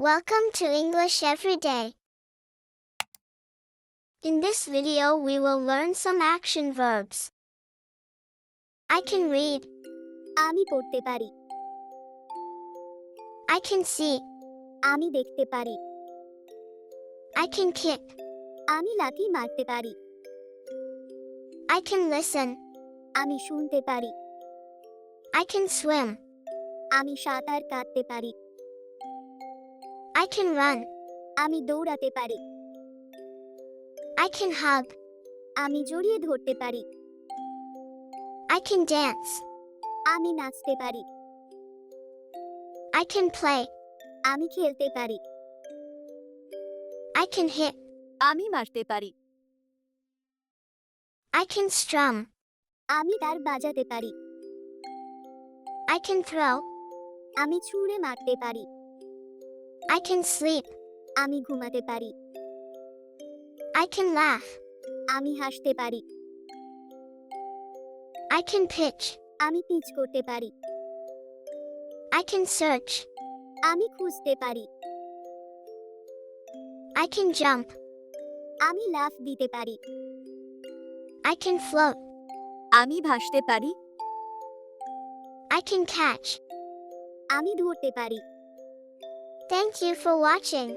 Welcome to English Every Day. In this video we will learn some action verbs. I can read. আমি পড়তে পারি। I can see. আমি দেখতে পারি। I can kick. আমি লাথি মারতে পারি। I can listen. আমি শুনতে পারি। I can swim. আমি সাঁতার কাটতে পারি। I can run. আমি দৌড়াতে পারি। I can hug. আমি জড়িয়ে ধরতে পারি। I can dance. আমি নাচতে পারি। I can play. আমি খেলতে পারি। I can hit. আমি মারতে পারি। I can strum. আমি তার বাজাতে পারি। I can throw. আমি ছুঁড়ে মারতে পারি। I can sleep. আমি ঘুমাতে পারি। I can laugh. আমি হাসতে পারি। I can pitch. আমি পিচ করতে পারি। I can search. আমি খুঁজতে পারি। I can jump. আমি লাফ দিতে পারি। I can float. আমি ভাসতে পারি। I can catch. আমি ধরতে পারি। Thank you for watching.